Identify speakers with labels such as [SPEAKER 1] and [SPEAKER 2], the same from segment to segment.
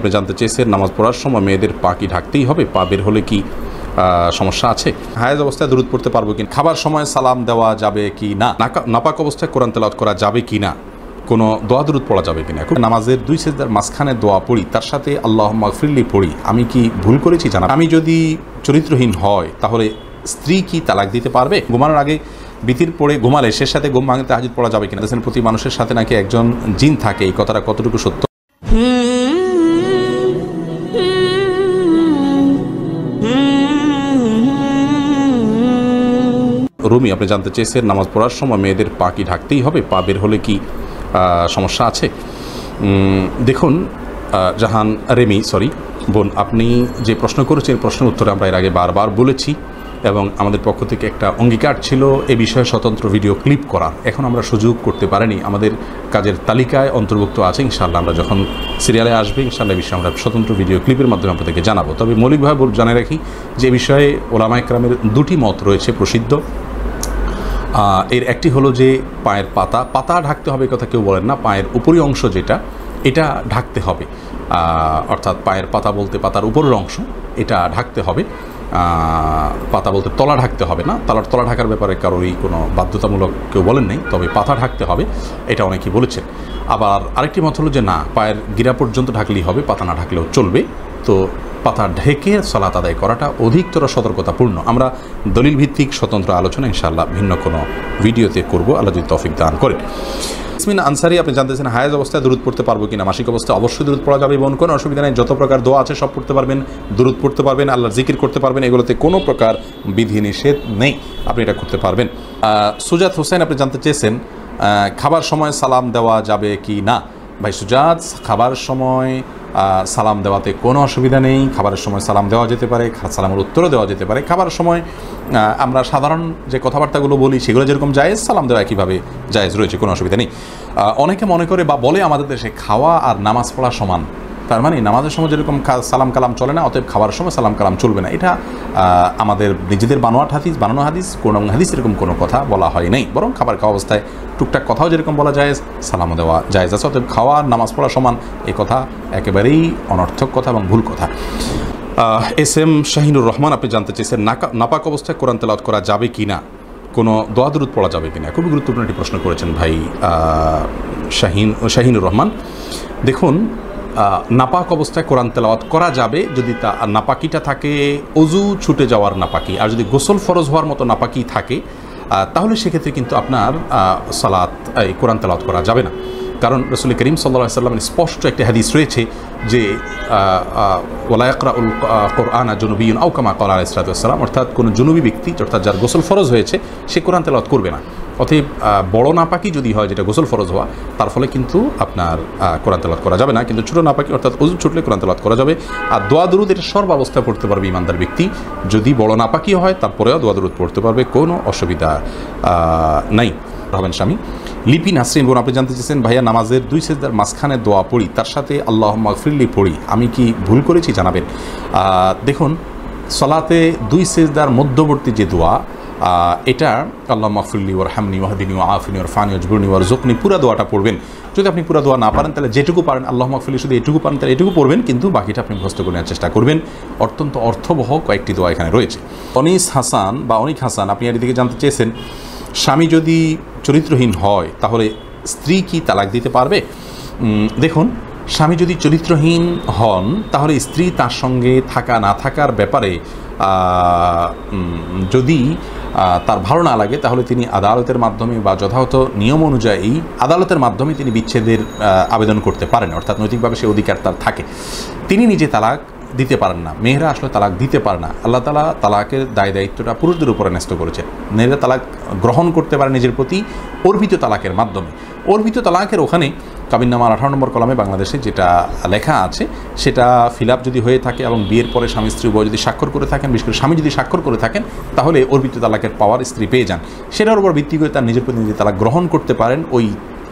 [SPEAKER 1] আপনি জানতে চেয়েছেন নামাজ পড়ার সময় মেয়েদের পা কি ঢাকতেই হবে? পা বের হলে কি সমস্যা আছে? হায়েজ অবস্থায় দুরূদ পড়তে পারবো কিনা? খাবার সময় সালাম দেওয়া যাবে কি না? নাপাক অবস্থায় কোরআন তেলাওয়াত করা যাবে কি না? কোনো দোয়া দুরূদ পড়া যাবে কিনা? নামাজের দুই সিজদার মাঝখানে দোয়া পড়ি, তার সাথে আল্লাহুম্মা গফিরলি পড়ি, আমি কি ভুল করেছি জানা? আমি যদি চরিত্রহীন হয় তাহলে স্ত্রী কি তালাক দিতে পারবে? ঘুমানোর আগে বিতির পড়ে ঘুমালে সে সাথে ঘুম ভাঙতে তাহাজ্জুদ পড়া যাবে কিনা? দেখেন প্রতি মানুষের সাথে নাকি একজন জিন থাকে, এই কথাটা কতটুকু সত্য? রুমি আপনি জানতে চেয়েছেন নামাজ পড়ার সময় মেয়েদের পা কি ঢাকতেই হবে? পা বের হলে কি সমস্যা আছে? দেখুন জাহান রেমি বোন, আপনি যে প্রশ্ন করেছেন প্রশ্নের উত্তরে আমরা এর আগে বারবার বলেছি এবং আমাদের পক্ষ থেকে একটা অঙ্গীকার ছিল এ বিষয়ে স্বতন্ত্র ভিডিও ক্লিপ করার। এখন আমরা সুযোগ করতে পারিনি, আমাদের কাজের তালিকায় অন্তর্ভুক্ত আছে। ইনশাআল্লাহ আমরা যখন সিরিয়ালে আসবে ইনশাআল্লাহ বিষয়ে আমরা স্বতন্ত্র ভিডিও ক্লিপের মাধ্যমে আপনাদেরকে জানাবো। তবে মৌলিকভাবে জানিয়ে রাখি যে বিষয়ে ওলামায়ে কেরামের দুটি মত রয়েছে প্রসিদ্ধ। এর একটি হলো যে পায়ের পাতা ঢাকতে হবে, কথা কেউ বলেন না। পায়ের উপরি অংশ যেটা, এটা ঢাকতে হবে, অর্থাৎ পায়ের পাতা বলতে পাতার উপরের অংশ, এটা ঢাকতে হবে। পাতা বলতে তলা ঢাকতে হবে না। তলা ঢাকার ব্যাপারে কারোরই কোনো বাধ্যতামূলক কেউ বলেন নেই, তবে পাতা ঢাকতে হবে, এটা অনেকেই বলেছেন। আবার আরেকটি মত হলো যে না, পায়ের গিরা পর্যন্ত ঢাকলেই হবে, পাতা না ঢাকলেও চলবে। তো পাতা ঢেকে সালাত আদায় করাটা অধিকতর সতর্কতাপূর্ণ। আমরা দলিল ভিত্তিক স্বতন্ত্র আলোচনা ইনশাআল্লাহ ভিন্ন কোনো ভিডিওতে করব, আল্লাহ যদি তৌফিক দান করেন। ইসমিন আনসারি আপনি জানতেছেন হায়েজ অবস্থায় দুরূদ পড়তে পারবো কিনা? মাসিক অবস্থায় অবশ্যই দুরূদ পড়া যাবে, বোন, কোনো অসুবিধা নেই। যত প্রকার দোয়া আছে সব পড়তে পারবেন, দুরূদ পড়তে পারবেন, আল্লাহর জিকির করতে পারবেন, এগুলোতে কোনো প্রকার বিধিনিষেধ নেই, আপনি এটা করতে পারবেন। সুজাত হোসেন আপনি জানতে চেয়েছেন খাবার সময় সালাম দেওয়া যাবে কি না? ভাই সুজাত, খাবার সময় সালাম দেওয়াতে কোনো অসুবিধা নেই। খাবারের সময় সালাম দেওয়া যেতে পারে, সালামের উত্তরও দেওয়া যেতে পারে। খাবারের সময় আমরা সাধারণ যে কথাবার্তাগুলো বলি সেগুলো যেরকম জায়েজ, সালাম দেওয়া একইভাবে জায়েজ রয়েছে, কোনো অসুবিধা নেই। অনেকে মনে করে বা বলে আমাদের দেশে খাওয়া আর নামাজ পড়া সমান, তার মানে নামাজের সময় যেরকম সালাম কালাম চলে না, অতএব খাবার সময় সালাম কালাম চলবে না। এটা আমাদের নিজেদের বানানো হাদিস, কোন হাদিস এরকম কোনো কথা বলা হয় নাই। বরং খাবার খাওয়া অবস্থায় টুকটাক কথাও যেরকম বলা যায়, সালামও দেওয়া জায়েজ আছে। অতএব খাওয়া আর নামাজ পড়া সমান, এই কথা একেবারেই অনর্থক কথা এবং ভুল কথা। এস এম শাহিনুর রহমান আপনি জানতে চেয়েছেন নাপাক অবস্থায় কোরআন তেলাওয়াত করা যাবে কি না? কোনো দোয়া দুরূদ পড়া যাবে কি না? খুবই গুরুত্বপূর্ণ একটি প্রশ্ন করেছেন ভাই শাহিনুর রহমান। দেখুন, নাপাক অবস্থায় কোরআন তেলাওয়াত করা যাবে যদি তা নাপাকিটা থাকে অজু ছুটে যাওয়ার নাপাকি, আর যদি গোসল ফরজ হওয়ার মতো নাপাকি থাকে তাহলে সেক্ষেত্রে কিন্তু আপনার কোরআন তেলাওয়াত করা যাবে না। কারণ রাসূল করিম সাল্লাল্লাহু আলাইহি ওয়াসাল্লামের স্পষ্ট একটি হাদিস রয়েছে যে ওয়ালা ইয়াকরাউল কুরআনা জুনুবিয়্যুন আও কামা ক্বালা আলাইহিস সালাতু ওয়াস সালাম, অর্থাৎ কোনো জুনুবি ব্যক্তি, অর্থাৎ যার গোসল ফরজ হয়েছে, সে কোরআন তেলাওয়াত করবে না। অতএব বড় নাপাকি যদি হয়, যেটা গোসল ফরজ হওয়া, তার ফলে কিন্তু আপনার কোরআন তেলাওয়াত করা যাবে না। কিন্তু ছোটো নাপাকি অর্থাৎ ওযু ছুটলে কোরআন তেলাওয়াত করা যাবে। আর দোয়া দুরূদ এটা সর্বাবস্থায় পড়তে পারবে ইমানদার ব্যক্তি। যদি বড় নাপাকি হয় তারপরেও দোয়া দুরূদ পড়তে পারবে, কোনো অসুবিধা নাই। হবেন স্বামী লিপি নাসরিন বোন, আপনি জানতে চেয়েছেন ভাইয়া নামাজের দুই সিজদার মাঝখানে দোয়া পড়ি, তার সাথে আল্লাহুম্মা গফিরলি পড়ি, আমি কি ভুল করেছি জানাবেন? দেখুন, সলাতে দুই সিজদার মধ্যবর্তী যে দোয়া, এটা আল্লাহুম্মা গফিরলি ওয়ারহামনি ওয়াহদিনি ওয়াআফিনি ওয়ারফানি ওয়ারজুকনি ওয়ারজুকনি, পুরা দোয়াটা পড়বেন। যদি আপনি পুরা দোয়া না পারেন তাহলে যেটুকু পারেন, আল্লাহুম্মা গফিরলি শুধু এটুকু পারেন তাহলে এটুকু পড়বেন, কিন্তু বাকিটা আপনি মুখস্থ করে নেওয়ার চেষ্টা করবেন। অত্যন্ত অর্থবহ কয়েকটি দোয়া এখানে রয়েছে। অনিক হাসান আপনি এর দিকে জানতে চেয়েছেন স্বামী যদি চরিত্রহীন হয় তাহলে স্ত্রী কি তালাক দিতে পারবে? দেখুন, স্বামী যদি চরিত্রহীন হন তাহলে স্ত্রী তার সঙ্গে থাকা না থাকার ব্যাপারে যদি তার ভালো না লাগে তাহলে তিনি আদালতের মাধ্যমে বা যথাযথ নিয়ম অনুযায়ী আদালতের মাধ্যমে তিনি বিচ্ছেদের আবেদন করতে পারেন। অর্থাৎ নৈতিকভাবে সে অধিকার তার থাকে। তিনি নিজে তালাক দিতে পারেন না, মেয়েরা আসলে তালাক দিতে পারে না। আল্লাহ তাআলা তালাকের দায়িত্বটা পুরুষদের উপরে ন্যস্ত করেছেন। মেয়েরা তালাক গ্রহণ করতে পারে নিজের প্রতি অর্পিত তালাকের মাধ্যমে। অর্পিত তালাকের ওখানে কাবিননামার 18 নম্বর কলামে বাংলাদেশে যেটা লেখা আছে সেটা ফিল আপ যদি হয়ে থাকে এবং বিয়ের পরে স্বামী স্ত্রী উভয় যদি স্বাক্ষর করে থাকেন, বিশেষ করে স্বামী যদি স্বাক্ষর করে থাকেন, তাহলে অর্পিত তালাকের পাওয়ার স্ত্রী পেয়ে যান। সেটার উপর ভিত্তি করে তার নিজের প্রতি নিজে তালাক গ্রহণ করতে পারেন, ওই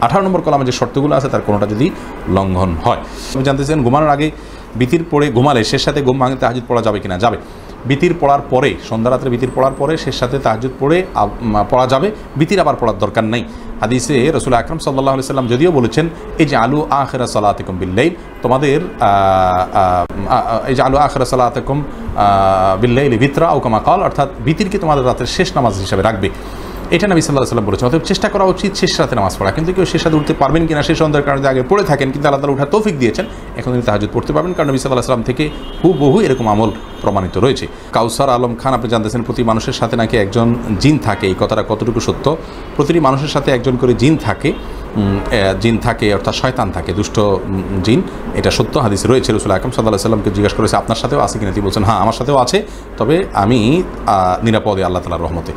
[SPEAKER 1] 18 নম্বর কলামে যে শর্তগুলো আছে তার কোনোটা যদি লঙ্ঘন হয়। আপনি জানতে চান ঘুমানোর আগে বিতির পড়ে ঘুমালে সে সাথে ঘুম ভাঙতে তাহাজ্জুদ পড়া যাবে কিনা? যাবে। বিতির পড়ার পরে, সন্ধ্যা রাত্রে বিতির পড়ার পরে শেষ সাথে তাহাজ্জুদ পড়ে পড়া যাবে, বিতির আবার পড়ার দরকার নেই। হাদিসে রাসূল আকরাম সাল্লাল্লাহু আলাইহি সাল্লাম যদিও বলেছেন ইজআলু আখিরা সালাতিকুম বিল-লাইল, তোমাদের ইজআলু আখিরা সালাতিকুম বিল-লাইলি বিতরা আও কামা ক্বাল, অর্থাৎ বিতিরকে তোমাদের রাতের শেষ নামাজ হিসেবে রাখবে। এটা নবী সাল্লাল্লাহু আলাইহি সাল্লাম বলেছেন। অতএব চেষ্টা করা উচিত শেষ রাতে নামাজ পড়া। কিন্তু কেউ শেষ রাতে উঠতে পারবেন কিনা সেই সন্দেহের কারণে আগে পড়ে থাকেন, কিন্তু আল্লাহ তাআলা উঠার তৌফিক দিয়েছেন, এখন তিনি তাহাজ্জুদ পড়তে পারবেন, কারণ নবী সাল্লাল্লাহু আলাইহি সাল্লাম থেকে হুবহু এরকম আমল প্রমাণিত রয়েছে। কাউসার আলম খান আপনি জানতেছেন প্রতি মানুষের সাথে নাকি একজন জিন থাকে, এই কথাটা কতটুকু সত্য? প্রতিটি মানুষের সাথে একজন করে জিন থাকে অর্থাৎ শয়তান থাকে, দুষ্ট জিন, এটা সত্য, হাদিসে রয়েছে। রাসূল আকরাম সাল্লাল্লাহু আলাইহি সাল্লামকে জিজ্ঞাসা করেছে আপনার সাথেও আছে কিনা, তিনি বলছেন হ্যাঁ আমার সাথেও আছে, তবে আমি নিরাপদে আল্লাহ তাআলার রহমতে।